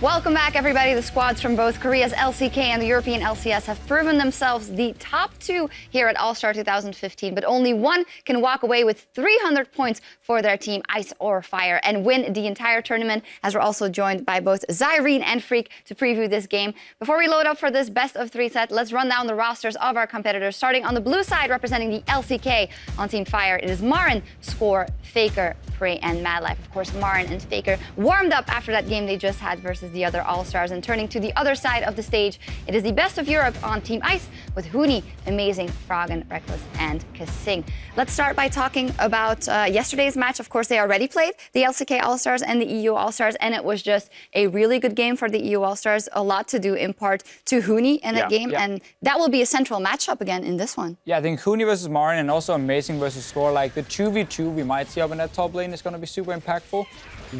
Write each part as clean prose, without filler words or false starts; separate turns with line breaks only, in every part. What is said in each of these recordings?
Welcome back, everybody. The squads from both Korea's LCK and the European LCS have proven themselves the top two here at All-Star 2015, but only one can walk away with 300 points for their team, Ice or Fire, and win the entire tournament, as we're also joined by both Zyrene and Freak to preview this game. Before we load up for this best-of-3 set, let's run down the rosters of our competitors. Starting on the blue side, representing the LCK on Team Fire, it is Marin, Score, FLICKR, Prey, and Madlife. Of course, Marin and FLICKR warmed up after that game they just had versus the other All-Stars. And turning to the other side of the stage, it is the best of Europe on Team Ice with Huni, Amazing, Froggen, Reckless, and Kasing. Let's start by talking about yesterday's match. Of course, they already played the LCK All-Stars and the EU All-Stars, and it was just a really good game for the EU All-Stars. A lot to do in part to Huni in that game, and that will be a central matchup again in this one.
Yeah, I think Huni versus Marin and also Amazing versus Score, like the 2v2 we might see up in that top lane is going to be super impactful.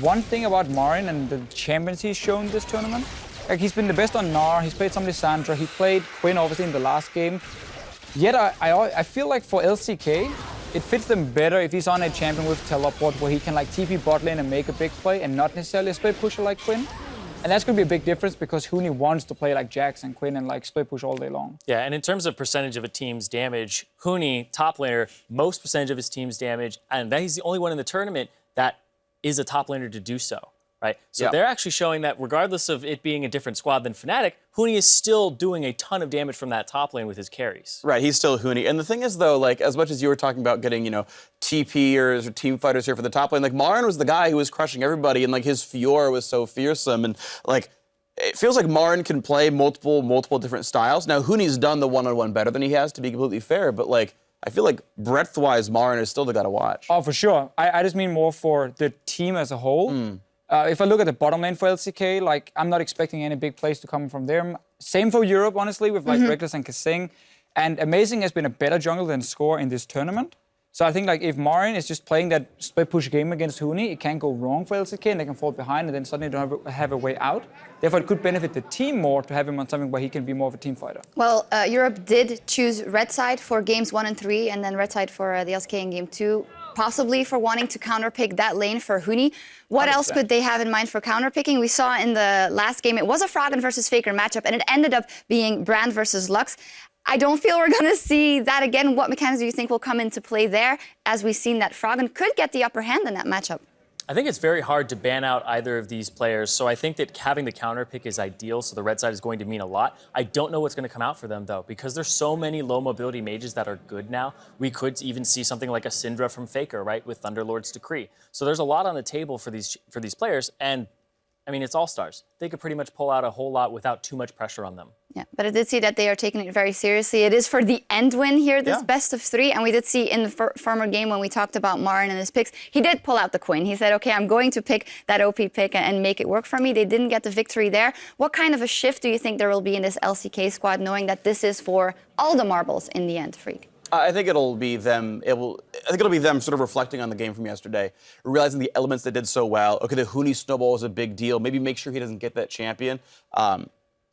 One thing about Marin and the champions he's shown this tournament, like he's been the best on Gnar, he's played some Lissandra, he played Quinn obviously in the last game. Yet I feel like for LCK, it fits them better if he's on a champion with teleport where he can like TP bot lane and make a big play and not necessarily a split pusher like Quinn. And that's going to be a big difference because Huni wants to play like Jax and Quinn and like split push all day long.
Yeah, and in terms of percentage of a team's damage, Huni, top laner, most percentage of his team's damage, and that he's the only one in the tournament that is a top laner to do so, right? So they're actually showing that regardless of it being a different squad than Fnatic, Huni is still doing a ton of damage from that top lane with his carries.
Right, he's still Huni. And the thing is, though, like, as much as you were talking about getting, you know, TPers or team fighters here for the top lane, like, Marin was the guy who was crushing everybody, and, like, his Fiora was so fearsome. And, like, it feels like Marin can play multiple different styles. Now, Huni's done the one-on-one better than he has, to be completely fair, but, like, I feel like breadth-wise, Marin is still the guy to watch.
Oh, for sure. I just mean more for the team as a whole. If I look at the bottom lane for LCK, like, I'm not expecting any big plays to come from them. Same for Europe, honestly, with like Reckless and Kasing. And Amazing has been a better jungle than Score in this tournament. So I think like if Marin is just playing that split push game against Huni, it can't go wrong for LCK and they can fall behind and then suddenly don't have a way out. Therefore, it could benefit the team more to have him on something where he can be more of a team fighter.
Well, Europe did choose red side for games 1 and 3 and then red side for the LCK in game 2. Possibly for wanting to counterpick that lane for Huni. What 100%. Else could they have in mind for counterpicking? We saw in the last game, it was a Froggen versus FLICKR matchup, and it ended up being Brand versus Lux. I don't feel we're going to see that again. What mechanics do you think will come into play there, as we've seen that Froggen could get the upper hand in that matchup?
I think it's very hard to ban out either of these players, so I think that having the counter pick is ideal, so the red side is going to mean a lot. I don't know what's going to come out for them, though, because there's so many low mobility mages that are good now. We could even see something like a Syndra from FLICKR, right, with Thunderlord's Decree. So there's a lot on the table for these players, and I mean, it's All-Stars. They could pretty much pull out a whole lot without too much pressure on them.
Yeah, but I did see that they are taking it very seriously. It is for the end win here, this best of 3. And we did see in the former game when we talked about Marin and his picks, he did pull out the Quinn. He said, okay, I'm going to pick that OP pick and make it work for me. They didn't get the victory there. What kind of a shift do you think there will be in this LCK squad, knowing that this is for all the marbles in the end, Freak?
I think it'll be them. I think it'll be them sort of reflecting on the game from yesterday, realizing the elements they did so well. Okay, the Huni snowball is a big deal. Maybe make sure he doesn't get that champion.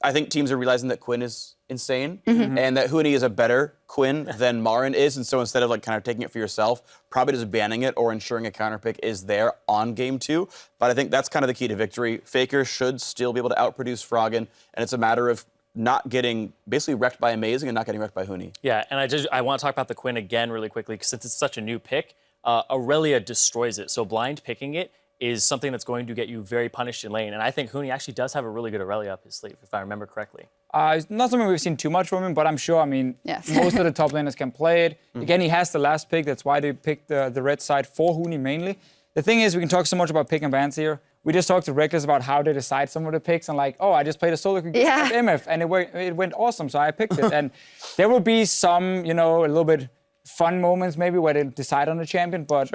I think teams are realizing that Quinn is insane and that Huni is a better Quinn than Marin is. And so instead of like kind of taking it for yourself, probably just banning it or ensuring a counter pick is there on game 2. But I think that's kind of the key to victory. FLICKR should still be able to outproduce Froggen, and it's a matter of not getting basically wrecked by Amazing and not getting wrecked by Huni.
Yeah, and I want to talk about the Quinn again really quickly, because since it's such a new pick, Aurelia destroys it. So blind picking it is something that's going to get you very punished in lane. And I think Huni actually does have a really good Aurelia up his sleeve, if I remember correctly.
It's not something we've seen too much from him, but I'm sure, I mean, most of the top laners can play it. Again, he has the last pick. That's why they picked the red side for Huni mainly. The thing is, we can talk so much about pick and bans here. We just talked to Reckless about how they decide some of the picks and like, oh, I just played a solo with MF and it went awesome, so I picked it. And there will be some, you know, a little bit fun moments maybe where they decide on the champion, but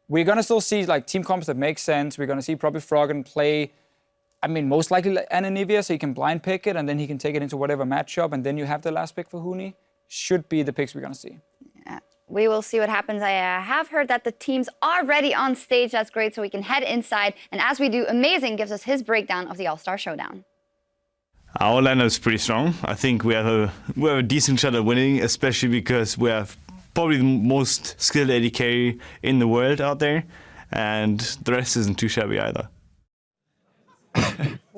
we're going to still see like team comps that make sense. We're going to see probably Froggen play, I mean, most likely Ananivia, so he can blind pick it and then he can take it into whatever matchup, and then you have the last pick for Huni. Should be the picks we're going to see.
Yeah. We will see what happens. I have heard that the teams are ready on stage. That's great, so we can head inside. And as we do, Amazing gives us his breakdown of the All-Star Showdown.
Our lineup is pretty strong. I think we have a decent shot at winning, especially because we have probably the most skilled AD carry in the world out there, and the rest isn't too shabby either.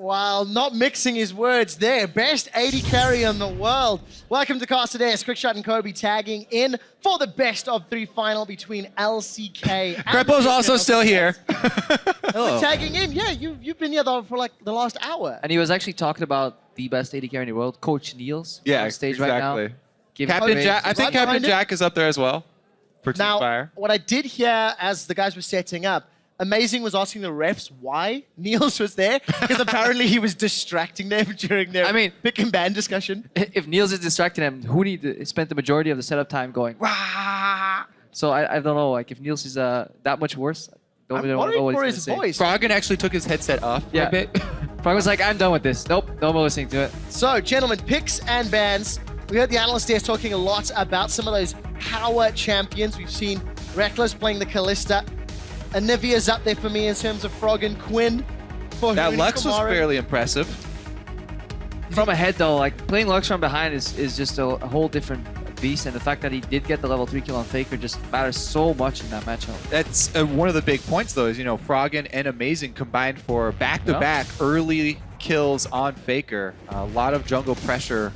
While not mixing his words there. Best AD carry in the world. Welcome to Cast Today. Quickshot and Kobe tagging in for the best of 3 final between LCK and
Greppo's also still here.
Hello. Tagging in. Yeah, you've been here though for like the last hour.
And he was actually talking about the best AD carry in the world, Coach Niels.
Yeah,
on stage
exactly.
right now.
Captain Jack. I think
Right
Captain
behind it.
Jack is up there as well. For Team
Now,
Fire.
what I did hear as the guys were setting up, Amazing was asking the refs why Niels was there, because apparently he was distracting them during their pick and ban discussion.
If Niels is distracting him, Huni spent the majority of the setup time going, wah! So I don't know, like if Niels is that much worse,
I'm
don't
worried
know what
for
he's
his
gonna say.
voice.
Froggen actually took his headset off for a bit.
Frog was like, I'm done with this. Nope, no more listening to it.
So, gentlemen, picks and bans. We heard the analyst there talking a lot about some of those power champions. We've seen Reckless playing the Callista. Anivia's up there for me in terms of Frog and Quinn.
Now, Lux was fairly impressive.
From ahead though, like playing Lux from behind is just a whole different beast, and the fact that he did get the level 3 kill on FLICKR just matters so much in that matchup.
That's one of the big points, though, is, Froggen and Amazing combined for back-to-back early kills on FLICKR. A lot of jungle pressure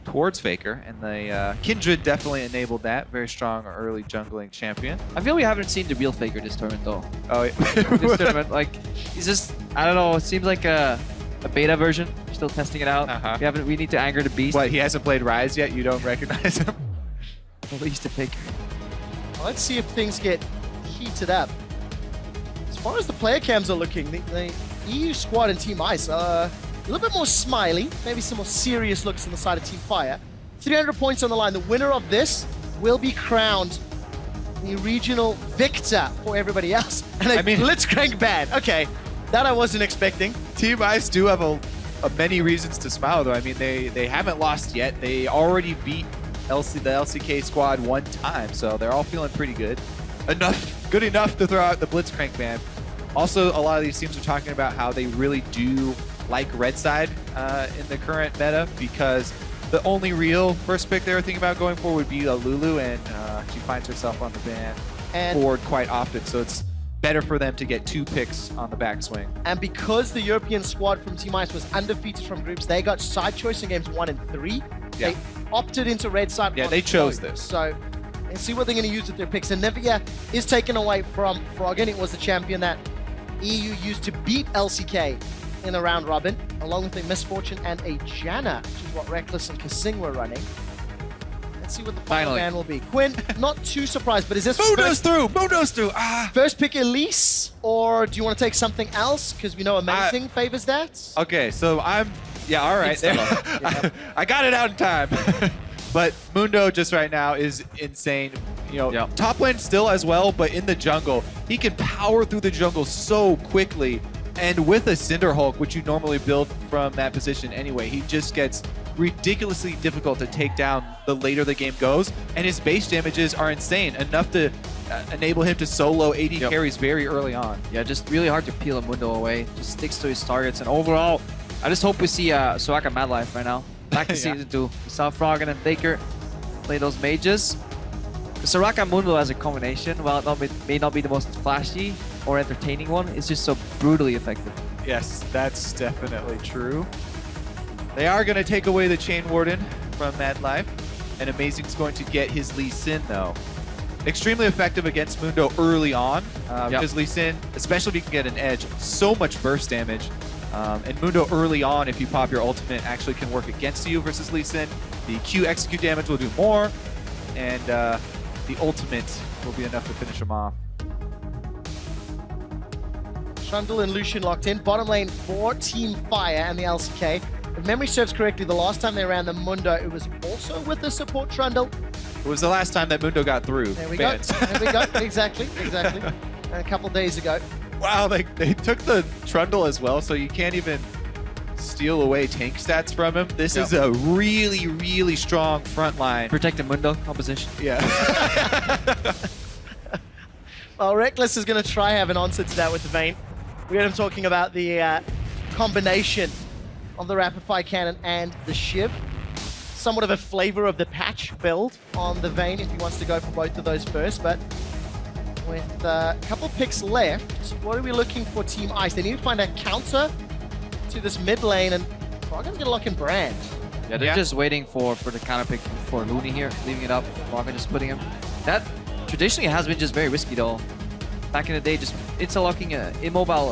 towards FLICKR, and the Kindred definitely enabled that. Very strong early jungling champion.
I feel we haven't seen the real FLICKR this tournament though.
Oh,
This tournament, like, he's just, I don't know, it seems like a beta version. We're still testing it out. We need to anger the beast.
What, he hasn't played Rise yet? You don't recognize him?
At least the FLICKR.
Well, let's see if things get heated up. As far as the player cams are looking, the EU squad and Team Ice are a little bit more smiley, maybe some more serious looks on the side of Team Fire. 300 points on the line. The winner of this will be crowned the regional victor for everybody else. And a Blitzcrank ban. Okay, that I wasn't expecting.
Team Ice do have many reasons to smile, though. I mean, they haven't lost yet. They already beat the LCK squad 1 time, so they're all feeling pretty good. Good enough to throw out the Blitzcrank ban. Also, a lot of these teams are talking about how they really do like red side in the current meta, because the only real first pick they were thinking about going for would be Lulu, and she finds herself on the ban board quite often, so it's better for them to get 2 picks on the backswing.
And because the European squad from Team Ice was undefeated from groups, they got side choice in games 1 and 3.
Yeah.
They opted into red side.
Yeah, they chose this.
So, and see what they're going to use with their picks. And Nivea is taken away from Froggen. It was the champion that EU used to beat LCK in a round robin, along with a Misfortune and a Janna, which is what Reckless and Kasing were running. Let's see what the final ban will be. Quinn, not too surprised, but is this
Mundo's through! Mundo's through!
First pick Elise, or do you want to take something else? Because we know Amazing favors that.
Okay, so yeah, all right. I got it out in time. But Mundo just right now is insane. Top lane still as well, but in the jungle, he can power through the jungle so quickly. And with a Cinder Hulk, which you normally build from that position anyway, he just gets ridiculously difficult to take down the later the game goes. And his base damages are insane, enough to enable him to solo AD carries very early on.
Yeah, just really hard to peel a Mundo away. Just sticks to his targets. And overall, I just hope we see Soraka Mad Life right now. Back to Season 2. We saw Froggen and FLICKR play those mages. The Soraka and Mundo as a combination, while it may not be the most flashy or entertaining one, it's just so brutally effective.
Yes, that's definitely true. They are going to take away the Chain Warden from Mad Life, and Amazing's going to get his Lee Sin, though. Extremely effective against Mundo early on, because Lee Sin, especially if you can get an edge, so much burst damage. And Mundo early on, if you pop your ultimate, actually can work against you versus Lee Sin. The Q execute damage will do more, and the ultimate will be enough to finish him off.
Trundle and Lucian locked in. Bottom lane for Team Fire and the LCK. If memory serves correctly, the last time they ran the Mundo, it was also with the support Trundle.
It was the last time that Mundo got through.
There we go. There we go. Exactly. A couple days ago.
Wow, they took the Trundle as well, so you can't even steal away tank stats from him. This is a really, really strong front line.
Protect the Mundo composition.
Yeah.
Well, Reckless is going to try have an answer to that with the Vayne. We heard him talking about the combination of the Rapid Fire Cannon and the Shiv. Somewhat of a flavor of the patch build on the Vayne if he wants to go for both of those first, but with a couple picks left, what are we looking for Team Ice? They need to find a counter to this mid lane, and Froggen's gonna lock in Brand.
Yeah, they're just waiting for the counter pick for Looney here, leaving it up. Froggen just putting him. That traditionally has been just very risky though. Back in the day, just interlocking an immobile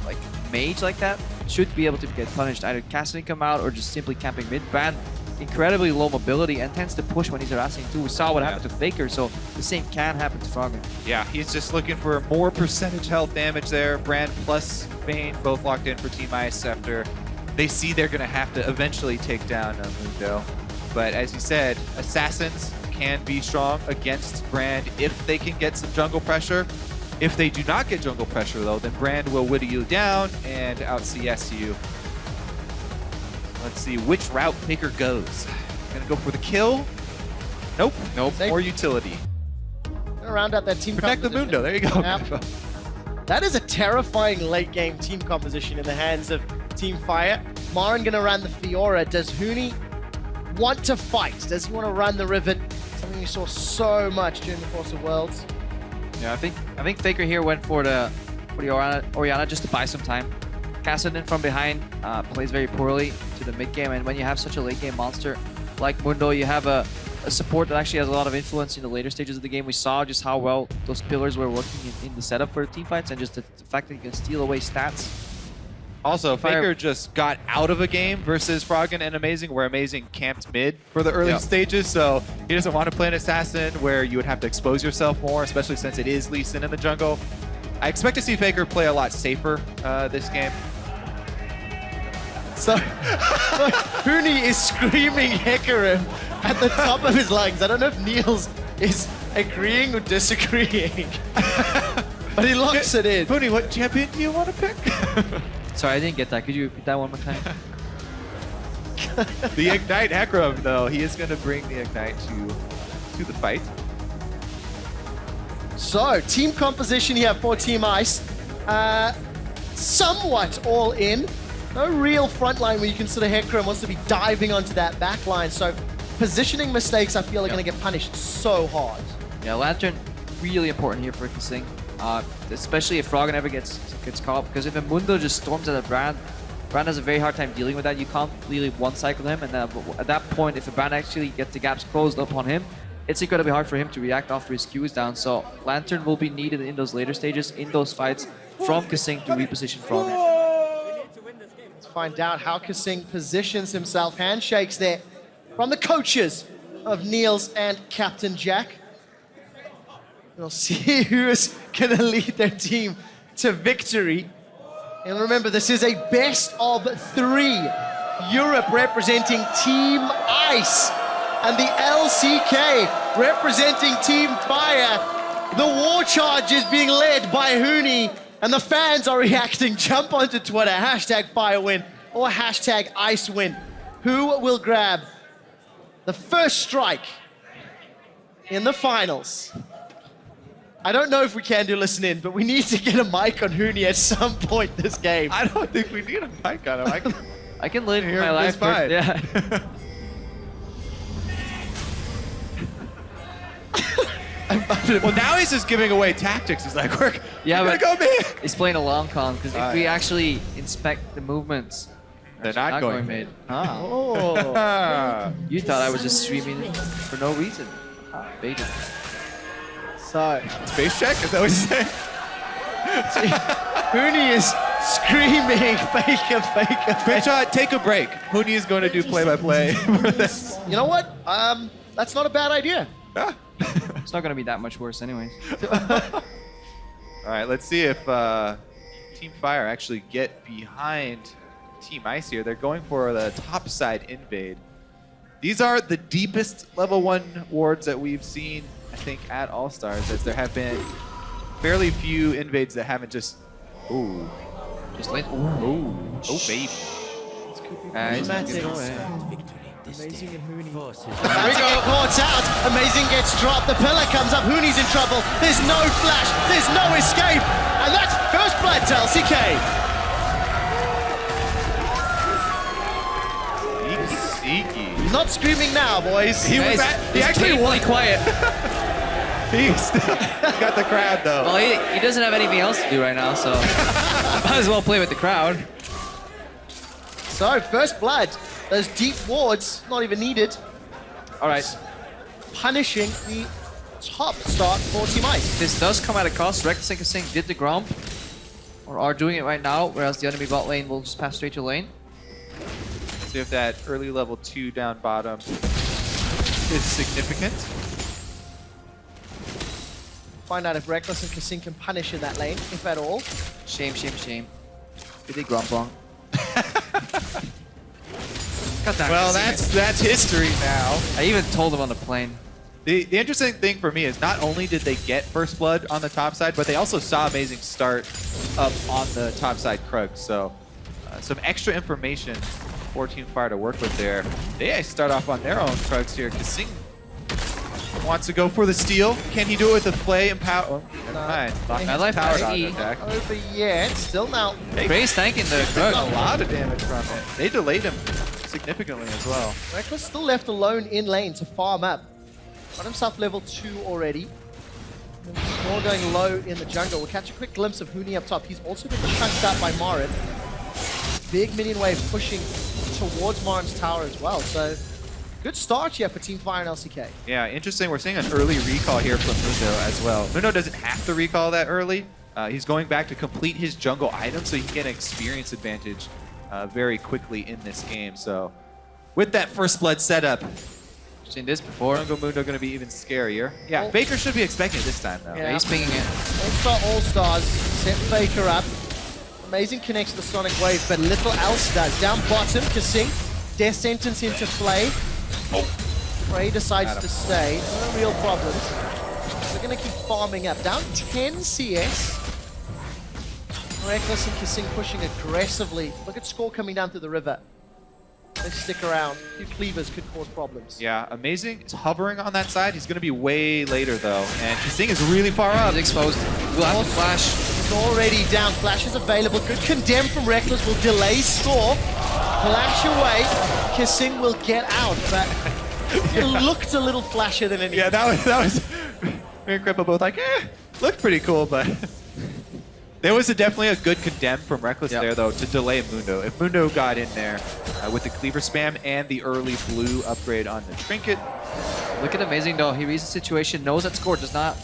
like mage like that should be able to get punished. Either casting come out or just simply camping mid. Brand incredibly low mobility and tends to push when he's harassing too. We saw what happened to FLICKR, so the same can happen to Froggen.
Yeah, he's just looking for more percentage health damage there. Brand plus Vayne both locked in for Team Ice after they see they're going to have to eventually take down Mundo. But as you said, Assassins can be strong against Brand if they can get some jungle pressure. If they do not get jungle pressure though, then Brand will whittle you down and out CS you. Let's see which route FLICKR goes. Gonna go for the kill? Nope. Nope. Or utility.
Gonna round out that team
Protect the
composition.
Mundo. There you go.
Yep. That is a terrifying late game team composition in the hands of Team Fire. Marin gonna run the Fiora. Does Huni want to fight? Does he want to run the Rivet? Something you saw so much during the course of Worlds.
Yeah, I think FLICKR here went for the Orianna just to buy some time. Kassadin from behind plays very poorly to the mid game, and when you have such a late game monster like Mundo, you have a support that actually has a lot of influence in the later stages of the game. We saw just how well those pillars were working in the setup for team fights, and just the fact that you can steal away stats.
Also, FLICKR just got out of a game versus Froggen and Amazing, where Amazing camped mid for the early stages, so he doesn't want to play an Assassin where you would have to expose yourself more, especially since it is Lee Sin in the jungle. I expect to see FLICKR play a lot safer this game.
So, Huni is screaming Hecarim at the top of his lungs. I don't know if Niels is agreeing or disagreeing, but he locks it in.
Huni, what champion do you want to pick?
Sorry, I didn't get that. Could you repeat that one more time?
The Ignite Hecarim, though, he is going to bring the Ignite to the fight.
So, team composition here for Team Ice. Somewhat all in. No real front line where you consider Hecarim wants to be diving onto that back line. So, positioning mistakes, I feel, are going to get punished so hard.
Yeah, Lantern, really important here for Kasing. Especially if Froggen ever gets caught, because if a Mundo just storms at a Brand has a very hard time dealing with that. You can't really one-cycle him, and at that point, if a Brand actually gets the gaps closed upon him, it's incredibly hard for him to react after his Q is down. So Lantern will be needed in those later stages, in those fights, from Kasing to reposition Froggen.
Let's find out how Kasing positions himself. Handshakes there from the coaches of Niels and Captain Jack. We'll see who is going to lead their team to victory. And remember, this is a best of 3. Europe representing Team Ice and the LCK representing Team Fire. The war charge is being led by Huni, and the fans are reacting. Jump onto Twitter, #FireWin or #IceWin. Who will grab the first strike in the finals? I don't know if we can do listen in, but we need to get a mic on Huni at some point this game.
I don't think we need a mic on him.
I can live
Here
my
it
life.
is fine.
Yeah.
Well, now he's just giving away tactics. He's like, we're gonna go mid.
He's playing a long con, because if we actually inspect the movements,
They're not going
mid.
Oh.
You thought I was just streaming for no reason. Baited.
So,
Space check? Is that what he's saying?
Huni is screaming, FLICKR.
Crenshaw, take a break. Huni is going to do play-by-play for this.
You know what? That's not a bad idea.
Yeah.
It's not going to be that much worse anyways.
All right, let's see if Team Fire actually get behind Team Ice here. They're going for the top side invade. These are the deepest level 1 wards that we've seen, I think, at All-Stars, as there have been fairly few invades that haven't just... Ooh.
Just like,
Ooh. Oh, baby.
Amazing and Huni. There we go. Caught out. Amazing gets dropped. The pillar comes up. Huni's in trouble. There's no flash. There's no escape. And that's first blood to LCK. He's not screaming now, boys.
He was he actually
really quiet.
He's got the crowd, though.
Well, he doesn't have anything else to do right now, so might as well play with the crowd.
So, first blood. Those deep wards, not even needed.
All right.
Punishing the top start for Team Ice.
This does come at a cost. Reckless and Kasing did the Gromp, or are doing it right now, whereas the enemy bot lane will just pass straight to lane.
See if that early level 2 down bottom is significant.
Find out if Reckless and Kasing can punish in that lane, if at all.
Shame, shame, shame. Did they Gromp wrong?
Well, that's history now.
I even told him on the plane.
The interesting thing for me is not only did they get first blood on the top side, but they also saw Amazing start up on the top side Krug. So some extra information for Team Fire to work with there. They start off on their own Krugs here. Kasing wants to go for the steal. Can he do it with the play and power? Oh, never mind.
Mad Life
Power
has
dodge
E.
attack.
Over yet, still now.
Praise tanking the
Took a
Krug.
lot of damage from it. They delayed him significantly as well.
Reckless still left alone in lane to farm up. Got himself level 2 already. And Score going low in the jungle. We'll catch a quick glimpse of Huni up top. He's also been chunked out by Marin. Big minion wave pushing towards Marin's tower as well. So good start here for Team Fire and LCK.
Yeah, interesting. We're seeing an early recall here from Mundo as well. Mundo doesn't have to recall that early. He's going back to complete his jungle item so he can get an experience advantage very quickly in this game. So with that first blood setup,
Seen this before.
Jungle Mundo going to be even scarier. Yeah, FLICKR should be expecting it this time though.
Yeah.
He's pinging it.
All-Stars set FLICKR up. Amazing connects to the Sonic Wave, but little else does. Down bottom, Kasing. Death Sentence into play. Frey decides to stay. No real problems. They're going to keep farming up. Down 10 CS. Reckless and Kasing pushing aggressively. Look at Score coming down through the river. They stick around. A few cleavers could cause problems.
Yeah, Amazing is hovering on that side. He's going to be way later though. And Kasing is really far up.
He's exposed. We'll have to flash.
He's already down. Flash is available. Good condemn from Reckless will delay Score. Flash away. Kasing will get out, but it looked a little flashier than anything.
Yeah, that was me and Crippa both like, looked pretty cool, but there was definitely a good condemn from Reckless there, though, to delay Mundo. If Mundo got in there with the cleaver spam and the early blue upgrade on the trinket.
Look at Amazing, though. He reads the situation, knows that Score does not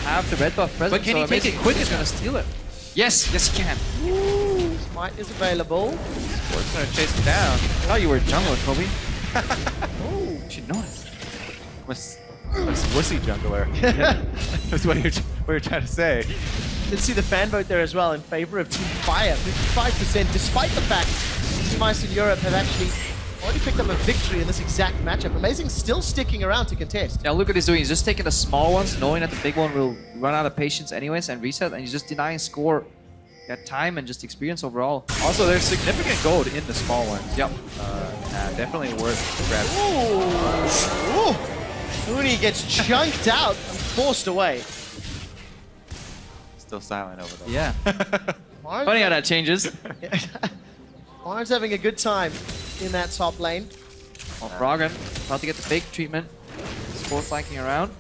have the red buff present.
But can he
so
take it
Amazing
quick
is going to steal it. Yes, yes, he can.
Ooh, Smite is available.
Sport's going to chase him down.
I thought you were jungler, Kobe. Ooh, you should know it.
Was wussy jungler. That's what you're trying to say.
Let's see the fan vote there as well in favor of Team Fire. 55%, despite the fact Team Ice in Europe have actually already picked up a victory in this exact matchup. Amazing still sticking around to contest.
Now look what he's doing. He's just taking the small ones, knowing that the big one will run out of patience anyways and reset, and he's just denying Score that time and just experience overall.
Also, there's significant gold in the small ones.
Yep.
Definitely worth grabbing.
Ooh! Ooh! Huni gets chunked out and forced away.
Still silent over there.
Yeah. Funny how that changes.
Marin's having a good time in that top lane.
Well, Froggen about to get the fake treatment. Score flanking around.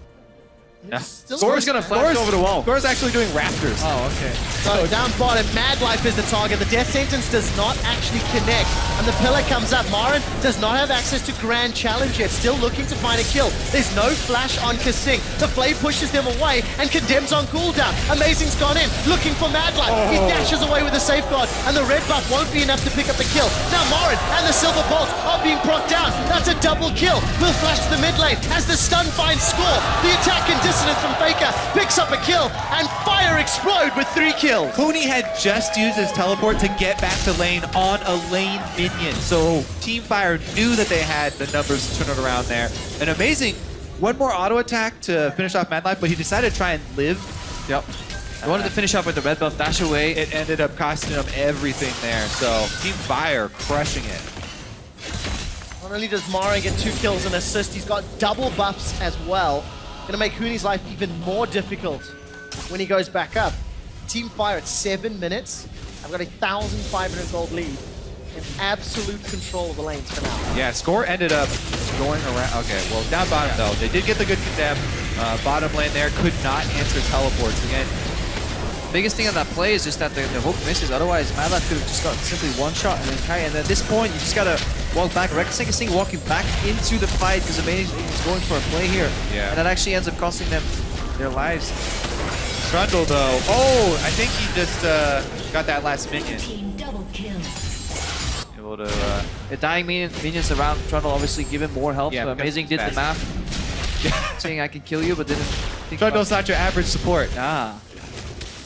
Yeah.
Score's gonna flash over the wall.
Score's actually doing Raptors.
Oh, okay.
So down bottom, Mad Life is the target. The Death Sentence does not actually connect. And the pillar comes up. Marin does not have access to Grand Challenge yet. Still looking to find a kill. There's no flash on Kasing. The Flay pushes them away and condemns on cooldown. Amazing's gone in, looking for Mad Life. He dashes away with a safeguard, and the red buff won't be enough to pick up the kill. Now Marin and the Silver Bolt are being procced down. That's a double kill. Will flash to the mid lane as the stun finds Score. The attack and dissonance from FLICKR picks up a kill, and Fire explode with 3 kills.
Huni had just used his teleport to get back to lane on a lane minion. So Team Fire knew that they had the numbers to turn it around there. And Amazing, one more auto attack to finish off Mad Life, but he decided to try and live.
Yep. I wanted to finish up with the red buff dash away.
It ended up costing him everything there. So Team Fire crushing it.
Not only does Marin get 2 kills and assist, he's got double buffs as well. Gonna make Huni's life even more difficult when he goes back up. Team Fire at 7 minutes. I've got a 1,500 gold lead and absolute control of the lanes for now.
Yeah, Score ended up going around. Okay, well, down bottom though, they did get the good condemn. Bottom lane there could not answer teleports again.
biggest thing on that play is just that the hook misses. Otherwise, Madlab could have just got simply one shot and then carry. And at this point, you just gotta walk back. Rek'Sai walking back into the fight because Amazing is going for a play here.
Yeah.
And that actually ends up costing them their lives.
Trundle though. Oh, I think he just got that last minion. Able to.
The dying minions around Trundle obviously give him more help.
Yeah,
So Amazing did the math, saying I can kill you, but didn't think
Trundle's not your average support.
Ah,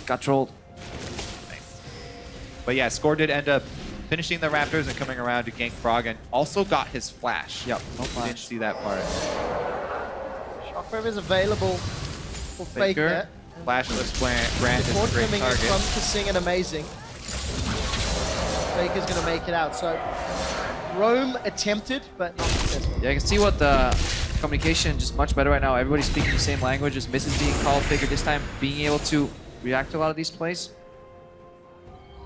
got trolled.
But yeah, Score did end up finishing the Raptors and coming around to gank Frog and also got his flash.
Yep, no
Didn't
flash.
see that part.
Shockwave is available for FLICKR.
Flashless Brand is a
Support
great
coming in
target.
from Kasing and Amazing. FLICKR's going to make it out. So Rome attempted, but not successful.
Yeah, I can see what the communication just much better right now. Everybody's speaking the same language. Just misses being called. FLICKR this time being able to react to a lot of these plays.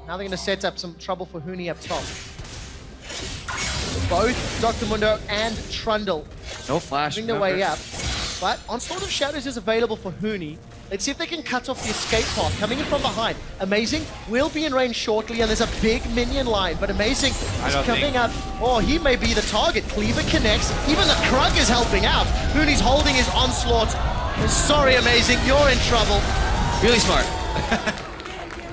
Now they're going to set up some trouble for Huni up top. Both Dr. Mundo and Trundle
No flash.
moving their way up. But Onslaught of Shadows is available for Huni. Let's see if they can cut off the escape path. Coming in from behind. Amazing will be in range shortly, and there's a big minion line. But Amazing is coming up. Oh, he may be the target. Cleaver connects. Even the Krug is helping out. Huni's holding his Onslaught. Sorry, Amazing, you're in trouble.
Really smart.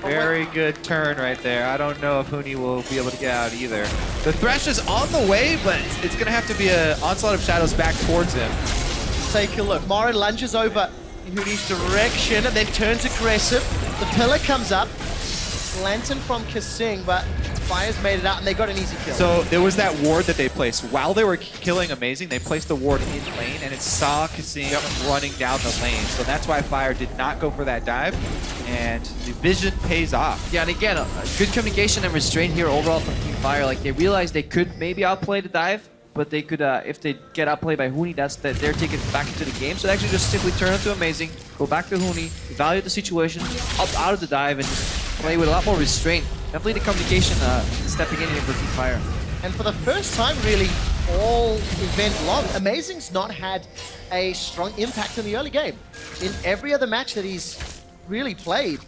Very good turn right there. I don't know if Huni will be able to get out either. The Thresh is on the way, but it's going to have to be an Onslaught of Shadows back towards him.
Take a look. Marin lunges over in Huni's direction and then turns aggressive. The pillar comes up. Lantern from Kasing, but Fire's made it out and they got an easy kill.
So there was that ward that they placed. While they were killing Amazing, they placed the ward in lane and it saw Kasing running down the lane. So that's why Fire did not go for that dive. And the vision pays off.
Yeah, and again, good communication and restraint here overall from Team Fire. Like, they realized they could maybe outplay the dive, but they could, if they get outplayed by Huni, that's that they're taken back into the game. So they actually just simply turn it to Amazing, go back to Huni, evaluate the situation, up out of the dive, and just play with a lot more restraint. Definitely the communication stepping in here for Team Fire.
And for the first time, really, all event long, Amazing's not had a strong impact in the early game. In every other match that he's really played,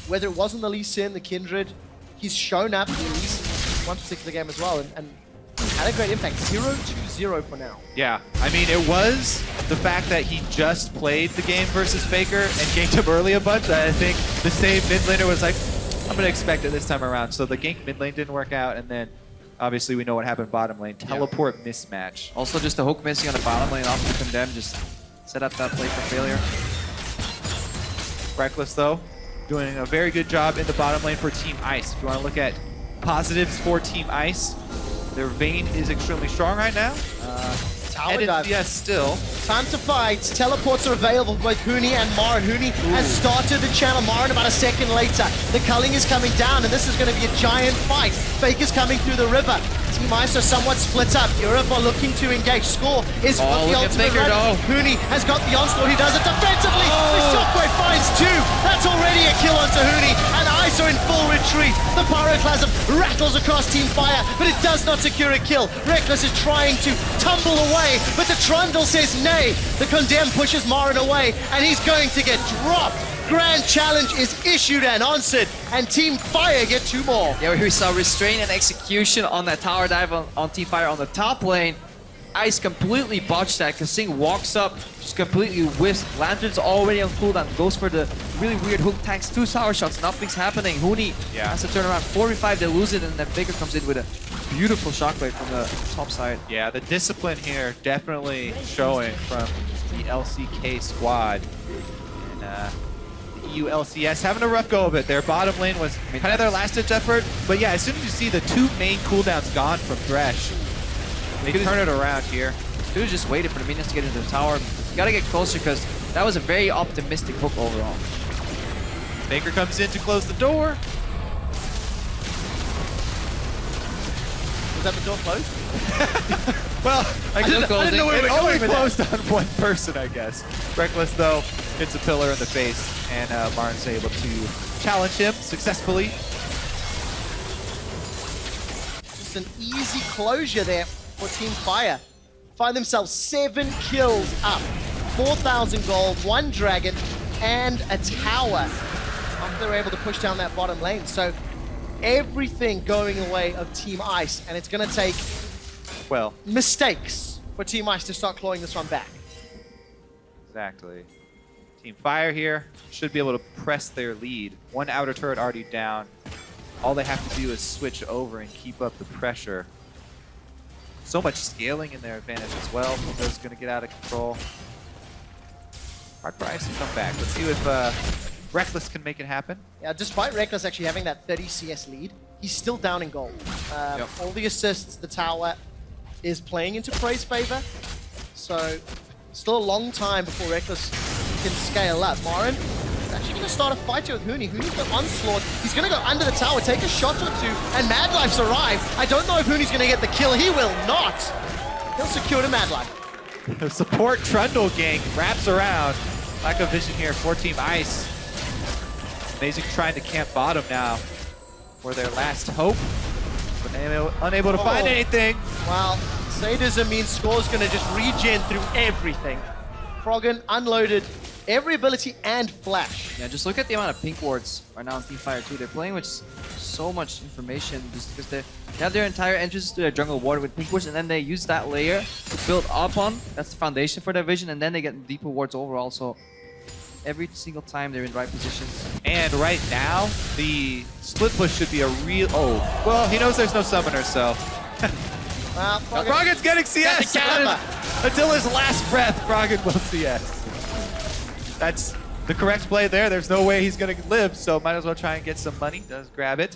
whether it was in the Lee Sin, the Kindred, he's shown up in at least one particular game as well, and had a great impact. 0-2-0 for now.
Yeah, I mean, it was the fact that he just played the game versus FLICKR and ganked him early a bunch that I think the same mid laner was like, I'm going to expect it this time around. So the gank mid lane didn't work out, and then obviously we know what happened bottom lane. Teleport mismatch.
Also, just the hook missing on the bottom lane off the Condemn just set up that play for failure.
Reckless, though, doing a very good job in the bottom lane for Team Ice. If you want to look at positives for Team Ice, their Vayne is extremely strong right now.
Tower dive.
Yes, still.
Time to fight. Teleports are available for both Huni and Marin. Huni has started the channel. Marin about a second later. The culling is coming down, and this is going to be a giant fight. FLICKR's coming through the river. Team Ice are somewhat split up. Europe are looking to engage. Score is got the ultimate ready. Huni has got the onslaught. He does it defensively. The shockwave finds two. That's already a kill onto Huni, and Ice are in full retreat. The pyroclasm rattles across Team Fire, but it does not secure a kill. Reckless is trying to tumble away, but the Trundle says nay. The Condemn pushes Marin away, and he's going to get dropped. Grand challenge is issued and answered, and Team Fire get two more.
Yeah, we saw restraint and execution on that tower dive on Team Fire on the top lane. Ice completely botched that. Kasing walks up, just completely whiffs. Lantern's already on cooldown, goes for the really weird hook tanks, 2 sour shots, nothing's happening. Huni has to turn around 4v5, they lose it, and then FLICKR comes in with a beautiful shockwave from the top side.
Yeah, the discipline here definitely showing from the LCK squad. And the EU LCS having a rough go of it. Their bottom lane was kind of their last-ditch effort. But yeah, as soon as you see the 2 main cooldowns gone from Thresh, they turn it around here.
Dude just waited for the minions to get into the tower. You gotta get closer because that was a very optimistic hook overall.
FLICKR comes in to close the door.
Was that the door closed?
Well, I didn't know
it
it only closed on one person, I guess. Reckless, though, hits a pillar in the face, and Marin's able to challenge him successfully.
Just an easy closure there for Team Fire. Find themselves 7 kills up. 4,000 gold, 1 dragon, and a tower. after they were able to push down that bottom lane. So everything going the way of Team Ice, and it's going to take
Well,
mistakes for Team Ice to start clawing this one back.
exactly. Team Fire here should be able to press their lead. One outer turret already down. All they have to do is switch over and keep up the pressure. So much scaling in their advantage as well. Those going to get out of control. Hard for Ice to come back. Let's see if Reckless can make it happen.
Yeah, despite Reckless actually having that 30 CS lead, he's still down in gold. All the assists, the tower is playing into Prey's favor. So still a long time before Reckless can scale up. Marin is actually going to start a fight here with Huni. Huni's got onslaught. He's going to go under the tower, take a shot or two, and Mad Life's arrived. I don't know if Huni's going to get the kill. He will not. He'll secure to Mad Life.
The support Trundle gang wraps around. Lack of vision here for Team Ice. Amazing trying to camp bottom now for their last hope. But unable to find anything.
Well, sadism means Score's going to just regen through everything. Froggen unloaded every ability and flash.
Yeah, just look at the amount of pink wards right now on Team Fire 2. They're playing with so much information just because they have their entire entrance to their jungle ward with pink wards, and then they use that layer to build up on. That's the foundation for their vision, and then they get deeper wards overall. So every single time they're in the right positions.
And right now, the split push should be a real... Oh, well, he knows there's no summoner, so...
Well,
Froggen's getting CS! Until his last breath, Froggen will CS. That's the correct play there. There's no way he's going to live, so might as well try and get some money. Does grab it.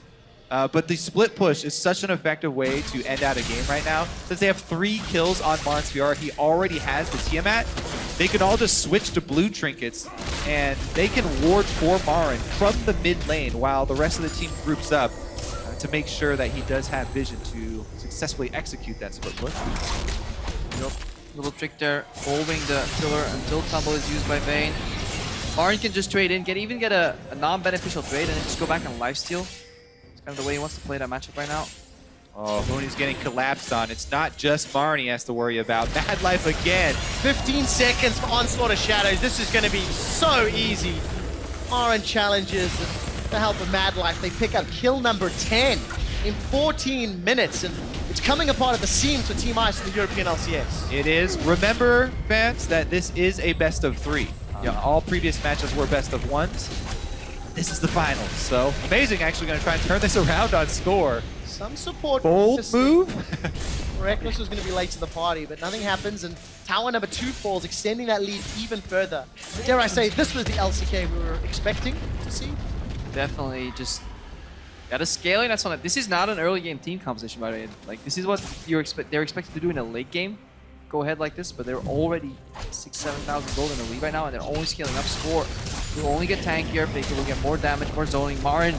But the split push is such an effective way to end out a game right now. Since they have 3 kills on Marin's VR, he already has the Tiamat. They can all just switch to blue trinkets, and they can ward for Marin from the mid lane while the rest of the team groups up to make sure that he does have vision to successfully execute that split push.
Yep. Little trick there, holding the pillar until Tumble is used by Vayne. Marin can just trade in, even get a non-beneficial trade, and then just go back and lifesteal. It's kind of the way he wants to play that matchup right now.
Oh, Mooney's getting collapsed on. It's not just Marin he has to worry about. Mad Life again.
15 seconds for Onslaught of Shadows. This is going to be so easy. Marin challenges the help of Mad Life. They pick up kill number 10 in 14 minutes, and it's coming apart at the seams for Team Ice in the European LCS.
It is. Remember, fans, that this is a best of 3. All previous matches were best of 1s. This is the finals, so amazing. Actually going to try and turn this around on Score.
Some support.
Bold move.
Reckless was going to be late to the party, but nothing happens, and tower number 2 falls, extending that lead even further. Dare I say, this was the LCK we were expecting to see.
Definitely just got a scaling. That's on it. This is not an early game team composition, by the way. Like, this is what they're expected to do in a late game. Go ahead like this, but they're already 6,000-7,000 gold in the lead right now, and they're only scaling up. Score will only get tankier. FLICKR will get more damage, more zoning. Marin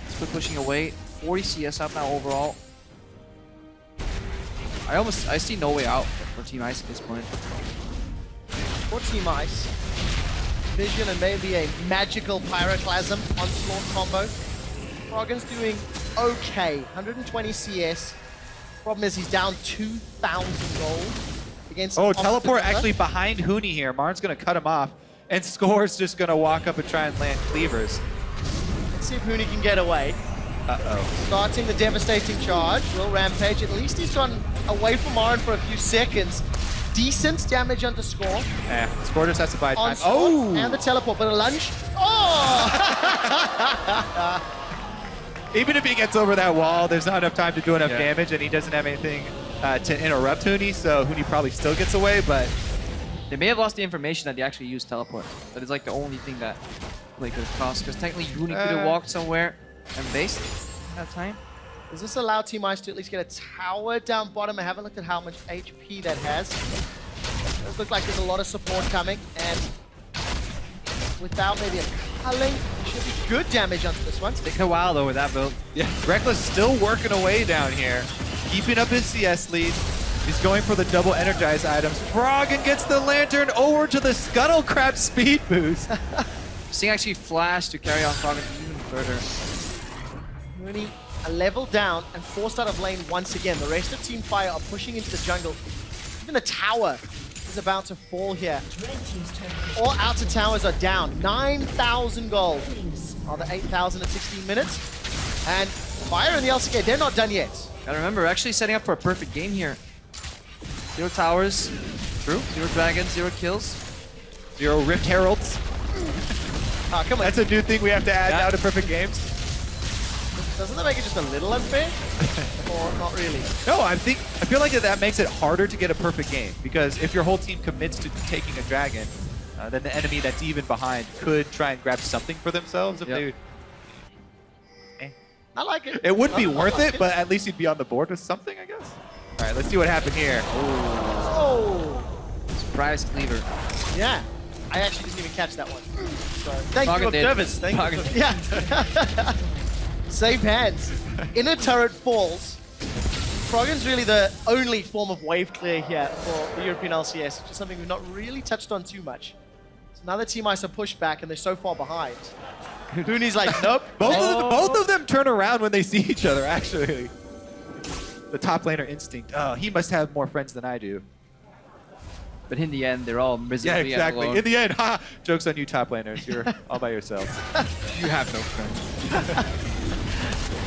split pushing away. 40 CS up now overall. I see no way out for Team Ice at this point.
For Team Ice, Vision and maybe a magical Pyroclasm onslaught combo. Froggen's doing okay, 120 CS. Problem is he's down 2,000 gold against...
Oh, teleport actually behind Huni here. Marin's going to cut him off, and Score's just going to walk up and try and land cleavers.
Let's see if Huni can get away.
Uh-oh.
Starting the devastating charge. Will Rampage. At least he's gone away from Marin for a few seconds. Decent damage onto Score.
Score just has to buy time.
Onslaught
Oh!
And the teleport, but a lunge. Oh!
Even if he gets over that wall, there's not enough time to do enough damage, and he doesn't have anything to interrupt Huni, so Huni probably still gets away, but...
They may have lost the information that they actually used teleport. That is like the only thing that FLICKR could have cost, because technically Huni could have walked somewhere and based that time.
Does this allow Team Ice to at least get a tower down bottom? I haven't looked at how much HP that has. It does look like there's a lot of support coming, and without maybe a culling, should be good damage onto this one.
It's taken a while though with that build.
Yeah, Reckless still working away down here, keeping up his CS lead. He's going for the double energize items. Froggen gets the lantern over to the Scuttle Crab speed boost.
Seeing actually flash to carry on Froggen even further.
Mooney a level down and forced out of lane once again. The rest of Team Fire are pushing into the jungle. Even the tower is is about to fall here. All outer towers are down. 9,000 gold. Are the 8,000 at 16 minutes? And Fire and the LCK, they're not done yet.
Gotta remember, we're actually setting up for a perfect game here. 0 towers. True. 0 dragons, 0 kills.
0 Rift Heralds.
Oh, come on.
That's a new thing we have to add now to perfect games.
Doesn't that make it just a little unfair? Or not really?
No, I feel like that makes it harder to get a perfect game, because if your whole team commits to taking a dragon, then the enemy that's even behind could try and grab something for themselves if they...
I like it.
It would be worth it, but at least you'd be on the board with something, I guess. All right, let's see what happened here.
Oh!
Surprise cleaver.
Yeah. I actually didn't even catch that one. So, thank you,
Froggen did.
observers. Thank you. Yeah. Save hands. Inner turret falls. Froggen's really the only form of wave clear here for the European LCS, which is something we've not really touched on too much. So now the Team Ice are pushed back and they're so far behind. Hooney's like, nope.
Both of them turn around when they see each other, actually. The top laner instinct. Oh, he must have more friends than I do.
But in the end, they're all miserably
exactly.
alone.
In the end, ha! Joke's on you, top laners. You're all by yourselves. You have no friends.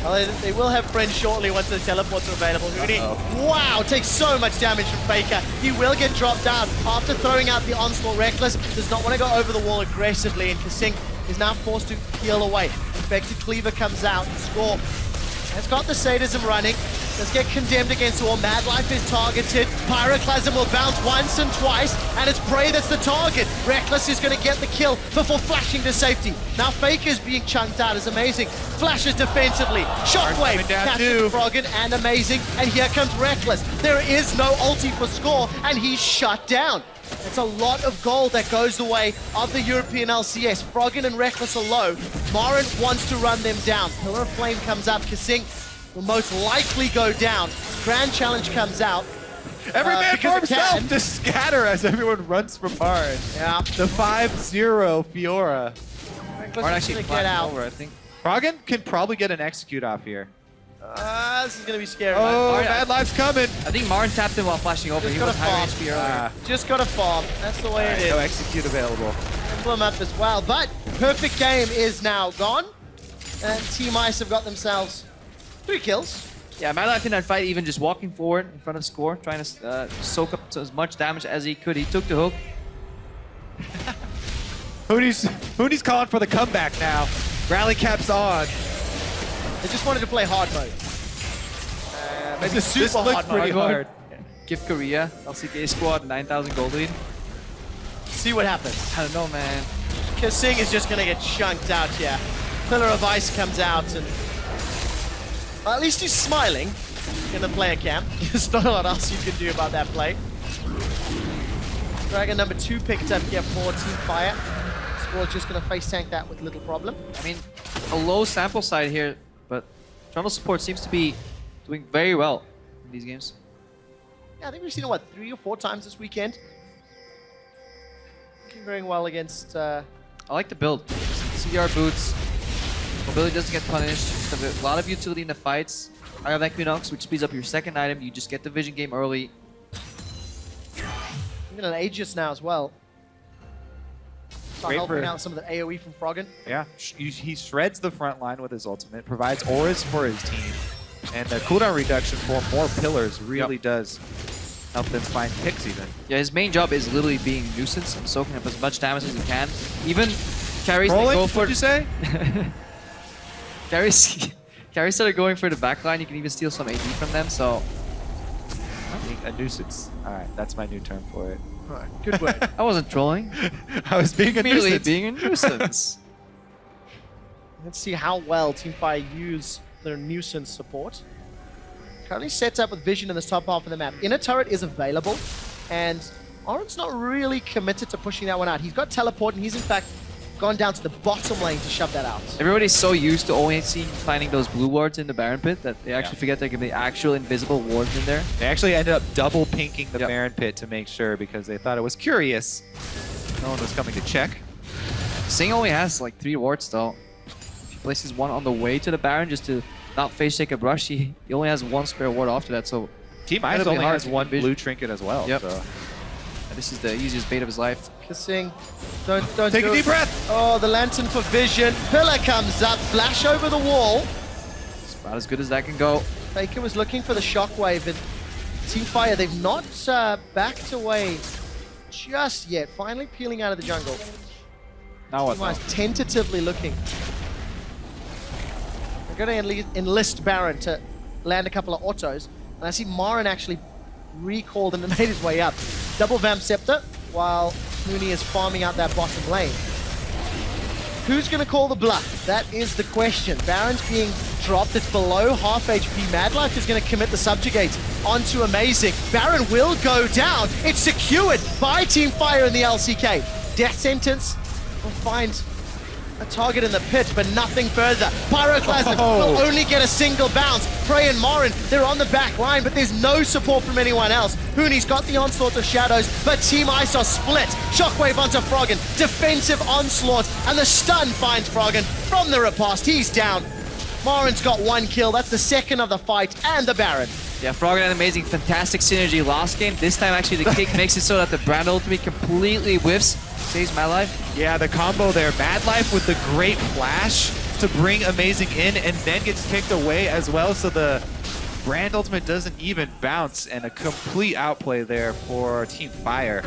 Well, they will have friends shortly once the teleports are available. Hooney, wow, takes so much damage from FLICKR. He will get dropped down after throwing out the onslaught. Reckless does not want to go over the wall aggressively, and Kasing is now forced to peel away. Infected Cleaver comes out and score. Has got the sadism running. Does get condemned against all. Mad Life is targeted. Pyroclasm will bounce once and twice, and it's Prey that's the target. Reckless is going to get the kill before flashing to safety. Now FLICKR is being chunked out. Is amazing. Flashes defensively. Shockwave catches Froggen, and amazing. And here comes Reckless. There is no ulti for score, and he's shut down. It's a lot of gold that goes the way of the European LCS. Froggen and Reckless are low. Marin wants to run them down. Pillar of Flame comes up. Kasing will most likely go down. Grand Challenge comes out.
Every man for himself to scatter as everyone runs from Marin.
Yeah.
The 5-0 Fiora.
Marin actually
get out.
over, I think.
Froggen can probably get an execute off here.
This is going to be scary.
Oh,
Marin,
Mad Life's coming.
I think Marin tapped him while flashing over.
Just
He
got
was
a
high
farm.
HP earlier.
Just got to farm. That's the way it is.
No execute available.
Emblem up as well. But perfect game is now gone. And Team Ice have got themselves 3 kills.
Yeah, Mad Life in that fight, even just walking forward in front of score, trying to soak up as much damage as he could. He took the hook.
Hooney's calling for the comeback now. Rally cap's on.
They just wanted to play hard mode. Maybe
This
super
looks
hard
pretty
mode.
hard.
Give Korea, LCK squad, 9,000 gold lead.
See what happens.
I don't know, man.
Kasing is just going to get chunked out here. Pillar of Ice comes out, and well, at least he's smiling in the player camp. There's not a lot else you can do about that play. Dragon number 2 picked up here for Team Fire. Squad's just going to face tank that with little problem.
I mean, a low sample side here, but Toronto support seems to be doing very well in these games.
Yeah, I think we've seen it, what, 3 or 4 times this weekend? Doing very well against...
I like the build. CDR boots. Mobility doesn't get punished. A lot of utility in the fights. I have Equinox, which speeds up your second item. You just get the vision game early.
Even an Aegis now as well. Start helping out some of the AoE from Froggen.
Yeah, he shreds the front line with his ultimate, provides auras for his team, and the cooldown reduction for more pillars really does help them find picks even.
Yeah, his main job is literally being a nuisance and soaking up as much damage as he can. Even carries
Rolling,
go for...
what'd you say?
Carries that are going for the backline, you can even steal some AD from them, so...
A nuisance. Alright, that's my new term for it.
Good word.
I wasn't trolling.
I was being a
Merely
nuisance.
being a nuisance.
Let's see how well Team Fire use their nuisance support. Currently set up with vision in this top half of the map. Inner turret is available, and Oren's not really committed to pushing that one out. He's got teleport, and he's in fact gone down to the bottom lane to shove that out.
Everybody's so used to only finding those blue wards in the Baron pit that they actually forget there can be actual invisible wards in there.
They actually ended up double pinking the Baron pit to make sure because they thought it was curious. No one was coming to check.
Sing only has like 3 wards though. If he places one on the way to the Baron just to not face take a brush, he only has 1 spare ward after that, so
Team Ice only has 1 blue trinket as well.
Yep.
So.
this is the easiest bait of his life.
Kissing. Don't
Take
do
a
it.
deep breath.
Oh, the lantern for vision. Pillar comes up, flash over the wall.
It's about as good as that can go.
FLICKR was looking for the shockwave, and Team Fire, they've not backed away just yet. Finally peeling out of the jungle.
Now what?
Team Fire's tentatively looking. They're going to enlist Baron to land a couple of autos. And I see Marin actually recalled and made his way up. Double Vamp Scepter, while Mooney is farming out that bottom lane. Who's going to call the bluff? That is the question. Baron's being dropped. It's below half HP. Madlife is going to commit the Subjugate onto Amazing. Baron will go down. It's secured by Team Fire in the LCK. Death Sentence will find a target in the pit, but nothing further. Pyroclasm will only get a single bounce. Prey and Marin, they're on the back line, but there's no support from anyone else. Hooney's got the onslaught of shadows, but Team Ice are split. Shockwave onto Froggen, defensive onslaught, and the stun finds Froggen from the riposte. He's down. Marin's got 1 kill. That's the second of the fight, and the Baron.
Yeah, Froggen had amazing, fantastic synergy last game. This time, actually, the kick makes it so that the brand ultimate completely whiffs. Saves Madlife.
Yeah, the combo there. Madlife with the great flash to bring Amazing in and then gets kicked away as well. So the brand ultimate doesn't even bounce, and a complete outplay there for Team Fire.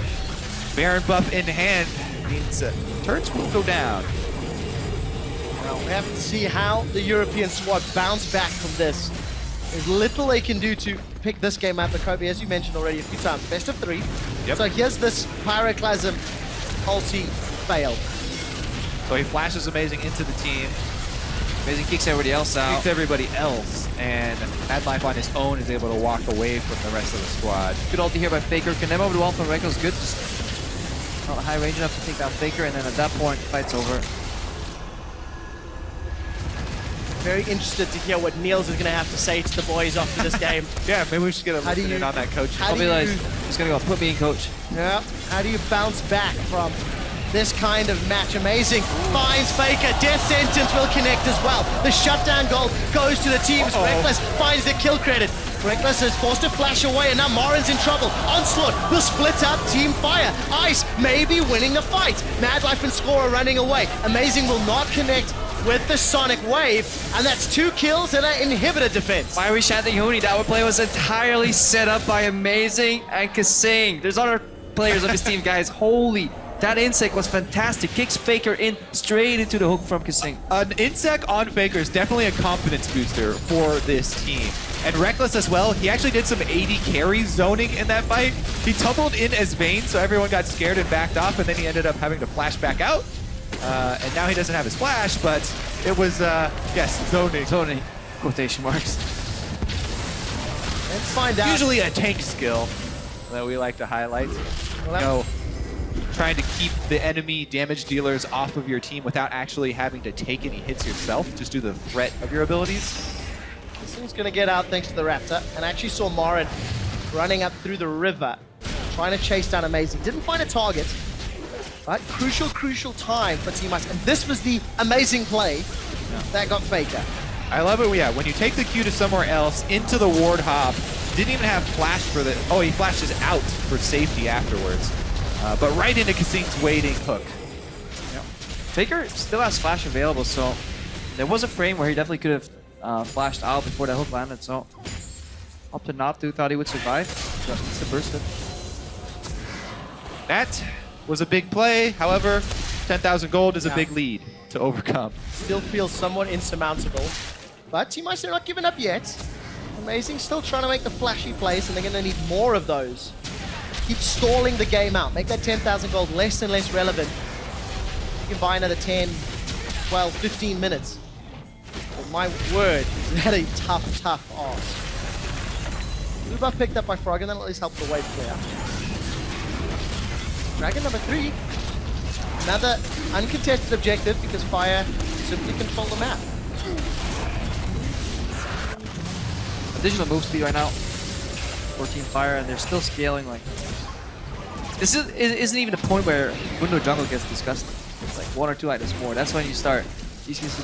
Baron buff in hand means turrets will go down.
Well, we have to see how the European squad bounce back from this. There's little they can do to pick this game up. But Kobe, as you mentioned already a few times, best of 3.
Yep.
So here's this Pyroclasm ulti fail.
So he flashes Amazing into the team,
Amazing kicks everybody else out.
kicks everybody else, and Madlife on his own is able to walk away from the rest of the squad.
Good ulti here by FLICKR. Condemn over the wall from Reckless. Good. Just not high range enough to take down FLICKR, and then at that point, fight's over.
Very interested to hear what Niels is going to have to say to the boys after this game.
Yeah, maybe we should get a
How do
listen in
you-
on that, coach.
how
I'll
do
be like,
you-
just gonna go, put me in, coach.
Yeah. How do you bounce back from this kind of match? Amazing. Finds FLICKR. Death Sentence will connect as well. The shutdown goal goes to the teams. Reckless finds the kill credit. Reckless is forced to flash away, and now Marin's in trouble. Onslaught will split up Team Fire. Ice may be winning the fight. Madlife and Score are running away. Amazing will not connect with the Sonic Wave, and that's 2 kills and an inhibitor defense.
Why are we chanting Hooney? That play was entirely set up by Amazing and Kasing. There's other players on this team, guys. Holy, that insect was fantastic. Kicks FLICKR in straight into the hook from Kasing.
An insect on FLICKR is definitely a confidence booster for this team. And Reckless as well, he actually did some AD carry zoning in that fight. He tumbled in as Vayne, so everyone got scared and backed off, and then he ended up having to flash back out. And now he doesn't have his flash, but it was, yes, zoning.
Tony, quotation marks.
Let's find out.
Usually a tank skill that we like to highlight.
Well,
You know, trying to keep the enemy damage dealers off of your team without actually having to take any hits yourself, just do the threat of your abilities.
This thing's going to get out thanks to the Raptor, and I actually saw Marin running up through the river, trying to chase down Amazing. Didn't find a target, but crucial time for Team Ice. And this was the amazing play that got FLICKR.
I love it, yeah, when you take the Q to somewhere else, into the ward hop, didn't even have flash for the, oh, he flashes out for safety afterwards. But right into Kasing's waiting hook.
FLICKR still has flash available, so there was a frame where he definitely could have flashed out before that hook landed, so opted not to, thought he would survive. But it's a burst.
That was a big play, however, 10,000 gold is a big lead to overcome.
Still feels somewhat insurmountable, but Team Ice are not giving up yet. Amazing, still trying to make the flashy plays, and they're going to need more of those. Keep stalling the game out, make that 10,000 gold less and less relevant. You can buy another 10, 12, 15 minutes. But my word, is that a tough ask. Blue buff picked up by Froggen, that'll at least help the wave clear. Dragon number 3. Another uncontested objective because Fire simply control the map.
Additional move speed right now for Team Fire, and they're still scaling. Like, this isn't even the point where Window Jungle gets disgusting. It's like 1 or 2 items more. That's when you can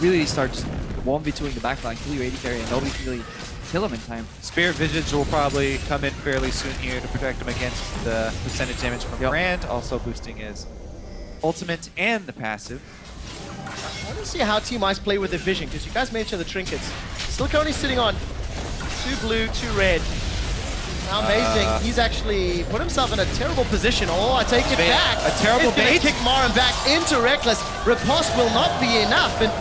really start just 1v2ing the backline, kill your AD carry, and nobody can really kill him in time.
Spirit Visions will probably come in fairly soon here to protect him against the percentage damage from Brand, also boosting his ultimate and the passive.
I want to see how Team Ice play with the vision, because you guys mentioned the trinkets. Silicone sitting on 2 blue, 2 red. How amazing. He's actually put himself in a terrible position. Oh, I take it back.
A terrible bait.
Kick Marin back into Reckless. Riposte will not be enough. And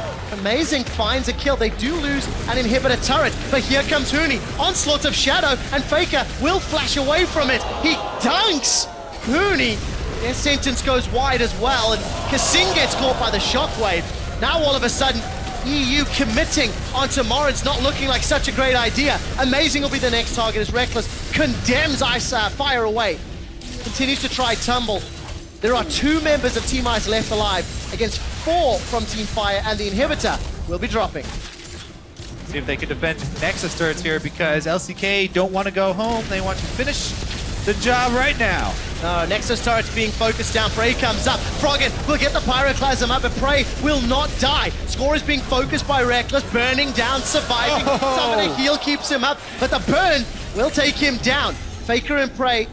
Amazing finds a kill. They do lose an inhibitor turret, but here comes Huni. Onslaught of Shadow, and FLICKR will flash away from it. He dunks Huni. Their sentence goes wide as well, and Kasing gets caught by the shockwave. Now all of a sudden, EU committing onto Marin's not looking like such a great idea. Amazing will be the next target as Reckless condemns Ice Fire away. Continues to try Tumble. There are 2 members of Team Ice left alive against 4 from Team Fire, and the inhibitor will be dropping.
See if they can defend Nexus turrets here, because LCK don't want to go home. They want to finish the job right now.
No, Nexus turret's being focused down. Prey comes up. Froggen will get the Pyroclasm up, but Prey will not die. Score is being focused by Reckless, burning down, surviving. Summoner heal keeps him up, but the burn will take him down. FLICKR and Prey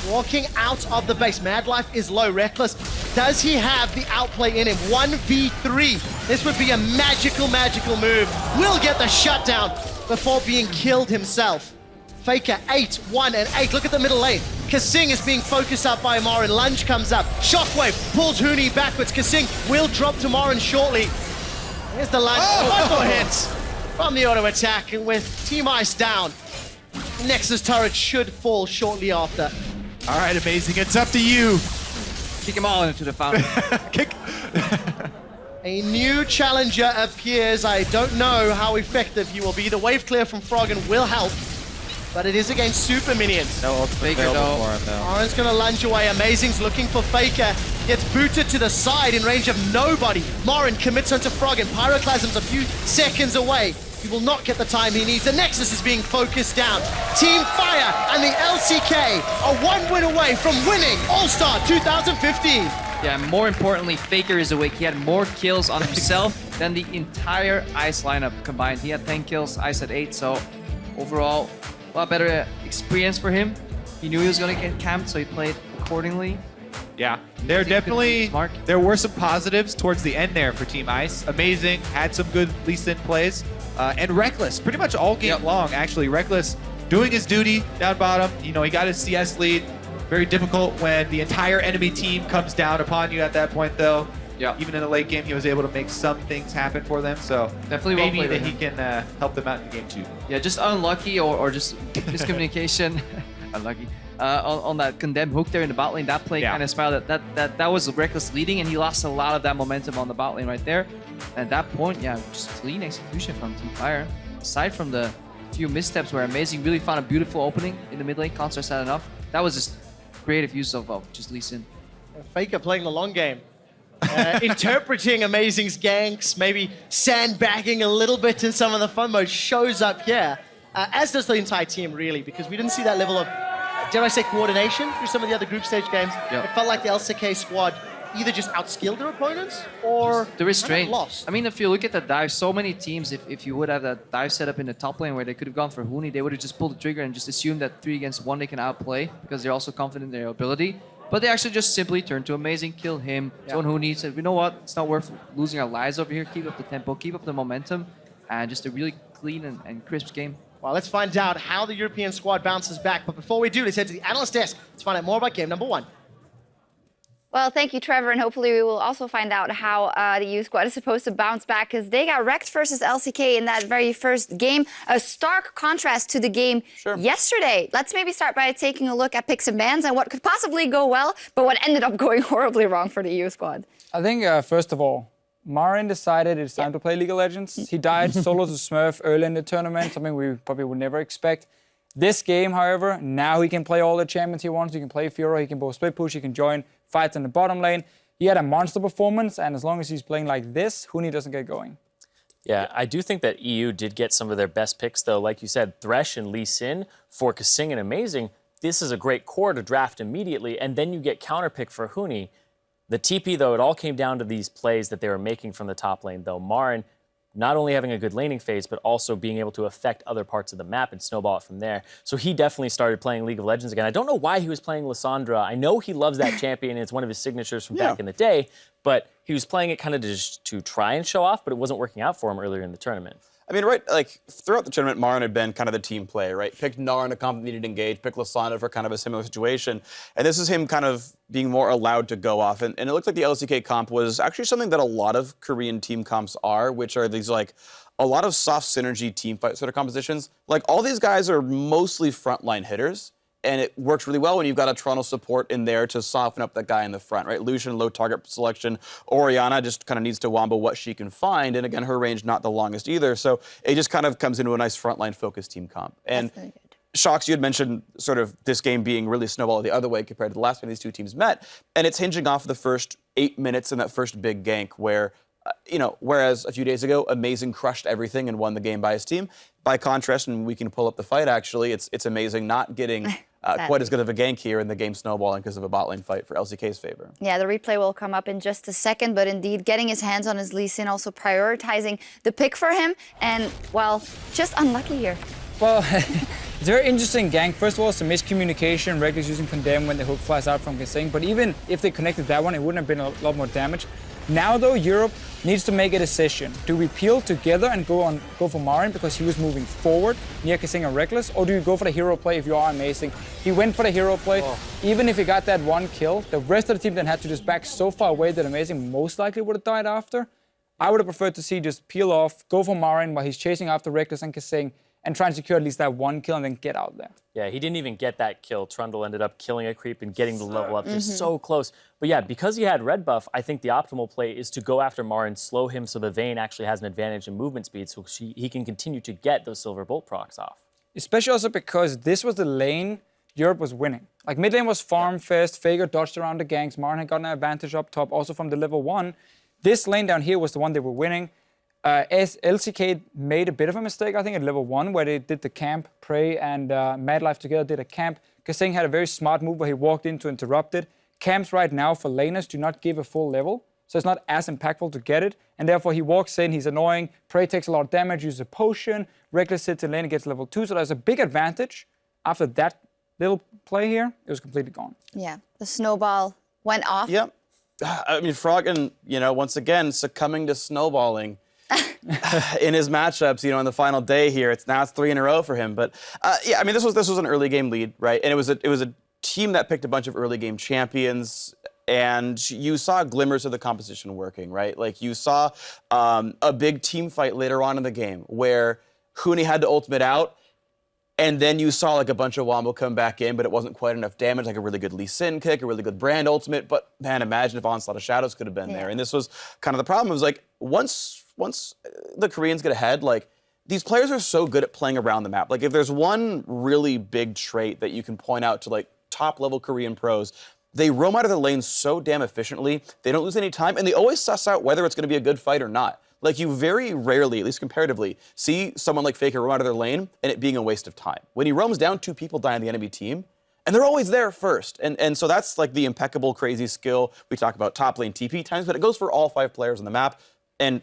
walking out of the base. Mad Life is low. Reckless, does he have the outplay in him? 1v3. This would be a magical, magical move. Will get the shutdown before being killed himself. FLICKR 8, 1, and 8. Look at the middle lane. Kasing is being focused up by Marin. Lunge comes up. Shockwave pulls Huni backwards. Kasing will drop to Marin shortly. Here's the lunge. One more hit from the auto attack, and with Team Ice down, Nexus turret should fall shortly after.
All right, Amazing. It's up to you.
Kick him all into the fountain.
Kick.
A new challenger appears. I don't know how effective he will be. The wave clear from Froggen will help, but it is against super minions.
No ultimate available for him, though.
Marin's gonna lunge away. Amazing's looking for FLICKR. Gets booted to the side in range of nobody. Marin commits onto Froggen. Pyroclasm's a few seconds away. He will not get the time he needs. The Nexus is being focused down. Team Fire and the LCK are 1 win away from winning All-Star 2015.
Yeah, more importantly, FLICKR is awake. He had more kills on himself than the entire Ice lineup combined. He had 10 kills, Ice had 8, so overall, a lot better experience for him. He knew he was going to get camped, so he played accordingly.
Yeah, there were some positives towards the end there for Team Ice. Amazing, had some good Lee Sin plays. And Reckless, pretty much all game long, actually. Reckless doing his duty down bottom. You know, he got his CS lead. Very difficult when the entire enemy team comes down upon you at that point, though. Yeah. Even in the late game, he was able to make some things happen for them. So
definitely
maybe
well
that he can help them out in game 2.
Yeah, just unlucky or just miscommunication. Unlucky. On that condemned hook there in the bot lane, that play kind of spiraled. That was Reckless leading, and he lost a lot of that momentum on the bot lane right there. At that point, yeah, just clean execution from Team Fire. Aside from the few missteps where Amazing really found a beautiful opening in the mid lane, Constars had enough. That was just creative use of just Lee Sin.
FLICKR playing the long game. Interpreting Amazing's ganks, maybe sandbagging a little bit in some of the fun mode, shows up here. As does the entire team, really, because we didn't see that level of, dare I say, coordination through some of the other group stage games. It felt like the LCK squad either just outskilled their opponents or
the restraint.
Lost.
I mean, if you look at the dive, so many teams, if you would have that dive set up in the top lane where they could have gone for Huni, they would have just pulled the trigger and just assumed that 3 against 1 they can outplay because they're also confident in their ability. But they actually just simply turned to Amazing, kill him, zone Huni, said, you know what, it's not worth losing our lives over here, keep up the tempo, keep up the momentum, and just a really clean and crisp game.
Well, let's find out how the European squad bounces back. But before we do, let's head to the analyst desk. Let's find out more about game number 1.
Well, thank you, Trevor, and hopefully we will also find out how the EU squad is supposed to bounce back, because they got wrecked versus LCK in that very first game. A stark contrast to the game yesterday. Let's maybe start by taking a look at picks and bans and what could possibly go well, but what ended up going horribly wrong for the EU squad.
I think, first of all, Marin decided it's time to play League of Legends. He died solo to Smurf early in the tournament, something we probably would never expect. This game, however, now he can play all the champions he wants. He can play Fiora, he can both split push, he can join fights in the bottom lane. He had a monster performance, and as long as he's playing like this, Huni doesn't get going.
Yeah, I do think that EU did get some of their best picks, though. Like you said, Thresh and Lee Sin for Kasing and Amazing. This is a great core to draft immediately, and then you get counterpick for Huni. The TP, though, it all came down to these plays that they were making from the top lane, though. Marin not only having a good laning phase, but also being able to affect other parts of the map and snowball it from there. So he definitely started playing League of Legends again. I don't know why he was playing Lissandra. I know he loves that champion, and it's one of his signatures from back in the day, but he was playing it kind of just to try and show off, but it wasn't working out for him earlier in the tournament.
I mean, right, like, throughout the tournament, Marin had been kind of the team play, right? Picked Gnar in a comp that needed to engage, picked Lissandra for kind of a similar situation. And this is him kind of being more allowed to go off. And it looked like the LCK comp was actually something that a lot of Korean team comps are, which are these, like, a lot of soft synergy team fight sort of compositions. Like, all these guys are mostly frontline hitters. And it works really well when you've got a Toronto support in there to soften up that guy in the front, right? Lucian, low target selection. Orianna just kind of needs to wombo what she can find. And again, her range not the longest either. So it just kind of comes into a nice frontline focused team comp. And Shox, you had mentioned sort of this game being really snowballed the other way compared to the last time these two teams met. And it's hinging off of the first 8 minutes in that first big gank where, you know, whereas a few days ago, Amazing crushed everything and won the game by his team. By contrast, and we can pull up the fight actually, it's Amazing not getting quite as good of a gank here in the game snowballing because of a bot lane fight for LCK's favor.
Yeah, the replay will come up in just a second, but indeed getting his hands on his Lee Sin, also prioritizing the pick for him, and, well, just unlucky here.
Well, it's a very interesting gank. First of all, some miscommunication. Regulars using Condemn when the hook flies out from Gesing, but even if they connected that one, it wouldn't have been a lot more damage. Now, though, Europe needs to make a decision. Do we peel together and go for Marin because he was moving forward near Gesing and Reckless, or do you go for the hero play if you are Amazing? He went for the hero play. Even if he got that one kill, the rest of the team then had to just back so far away that Amazing most likely would have died after. I would have preferred to see just peel off, go for Marin while he's chasing after Reckless and Gesing, and try and secure at least that one kill and then get out there.
Yeah, he didn't even get that kill. Trundle ended up killing a creep and getting the level up just so close. But yeah, because he had red buff, I think the optimal play is to go after Marin, slow him so the Vayne actually has an advantage in movement speed so he can continue to get those silver bolt procs off.
Especially also because this was the lane Europe was winning. Like mid lane was farm fest, FLICKR dodged around the ganks, Marin had gotten an advantage up top, also from the level 1. This lane down here was the one they were winning. LCK made a bit of a mistake, I think, at level 1, where they did the camp. Prey and Mad Life together did a camp. Gesing had a very smart move where he walked in to interrupt it. Camps right now for laners do not give a full level, so it's not as impactful to get it. And therefore, he walks in, he's annoying. Prey takes a lot of damage, uses a potion. Reckless sits in lane and gets level 2, so there's a big advantage. After that little play here, it was completely gone.
Yeah, the snowball went off.
Yep. I mean, Froggen, you know, once again, succumbing to snowballing. In his matchups, you know, in the final day here, it's 3 in a row for him. But yeah, I mean, this was an early game lead, right? And it was a team that picked a bunch of early game champions, and you saw glimmers of the composition working, right? Like you saw a big team fight later on in the game where Huni had to ultimate out, and then you saw like a bunch of Wombo come back in, but it wasn't quite enough damage, like a really good Lee Sin kick, a really good Brand ultimate. But man, imagine if Onslaught of Shadows could have been there. And this was kind of the problem. It was like once the Koreans get ahead, like these players are so good at playing around the map. Like if there's one really big trait that you can point out to like top level Korean pros, they roam out of the lane so damn efficiently, they don't lose any time, and they always suss out whether it's going to be a good fight or not. Like you very rarely, at least comparatively, see someone like FLICKR roam out of their lane and it being a waste of time. When he roams down, 2 people die on the enemy team, and they're always there first. And so that's like the impeccable, crazy skill. We talk about top lane TP times, but it goes for all 5 players on the map. And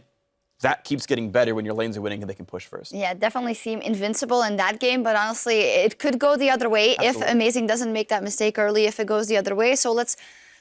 that keeps getting better when your lanes are winning and they can push first.
Yeah, definitely seem invincible in that game, but honestly, it could go the other way. Absolutely. If Amazing doesn't make that mistake early, if it goes the other way. So let's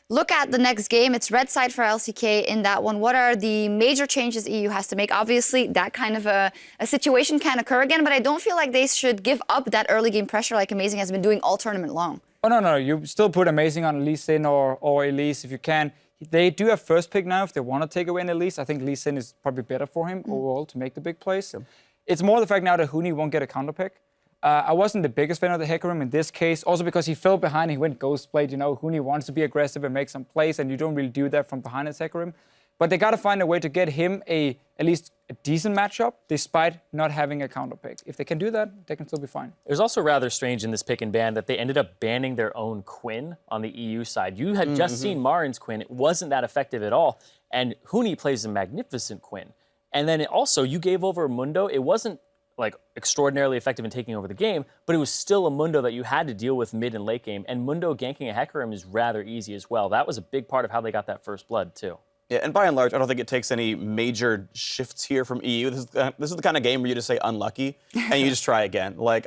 look at the next game. It's red side for LCK in that one. What are the major changes EU has to make? Obviously, that kind of a situation can occur again, but I don't feel like they should give up that early game pressure like Amazing has been doing all tournament long.
Oh, no. You still put Amazing on Lee Sin or Elise if you can. They do have first pick now if they want to take away an Elise. I think Lee Sin is probably better for him overall to make the big plays. Yeah. It's more the fact now that Huni won't get a counter pick. I wasn't the biggest fan of the Hecarim in this case, also because he fell behind, he went ghost played. You know, Huni wants to be aggressive and make some plays, and you don't really do that from behind his Hecarim. But they got to find a way to get him at least a decent matchup, despite not having a counter pick. If they can do that, they can still be fine.
It was also rather strange in this pick and ban that they ended up banning their own Quinn on the EU side. You had just seen Marin's Quinn. It wasn't that effective at all. And Huni plays a magnificent Quinn. And then also, you gave over Mundo. It wasn't like extraordinarily effective in taking over the game, but it was still a Mundo that you had to deal with mid and late game. And Mundo ganking a Hecarim is rather easy as well. That was a big part of how they got that first blood, too.
Yeah, and by and large, I don't think it takes any major shifts here from EU. This is the kind of game where you just say unlucky, and you just try again. Like,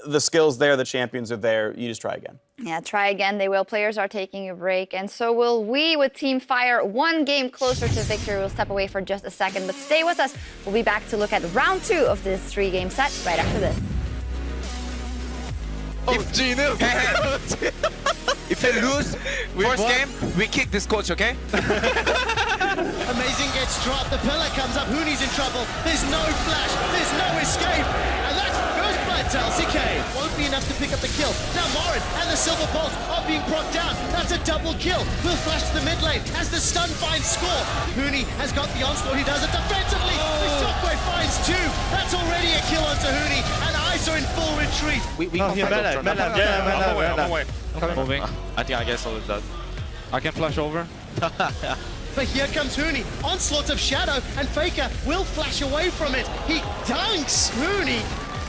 the skill's there, the champions are there, you just try again.
Yeah, try again. They will. Players are taking a break, and so will we with Team Fire. One game closer to victory. We'll step away for just a second, but stay with us. We'll be back to look at round 2 of this 3-game set right after this.
If they lose first game, we kick this coach, okay?
Amazing gets dropped. The pillar comes up. Hooney's in trouble. There's no flash. There's no escape. And that's first blood to LCK. Won't be enough to pick up the kill. Now Morin and the Silver Bolt are being brought down. That's a double kill. Will flash to the mid lane as the stun finds score. Hooney has got the onslaught. He does it defensively. The shockwave finds 2. That's already a kill onto Hooney. And Eyes are in full retreat.
We can fight
I'm on my way.
Moving.
I think I guess all is dead.
I can flash over.
But here comes Hooney. Onslaught of Shadow, and FLICKR will flash away from it. He dunks Hooney.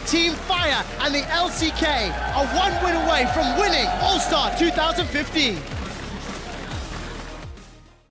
Team Fire and the LCK are 1 win away from winning All-Star 2015.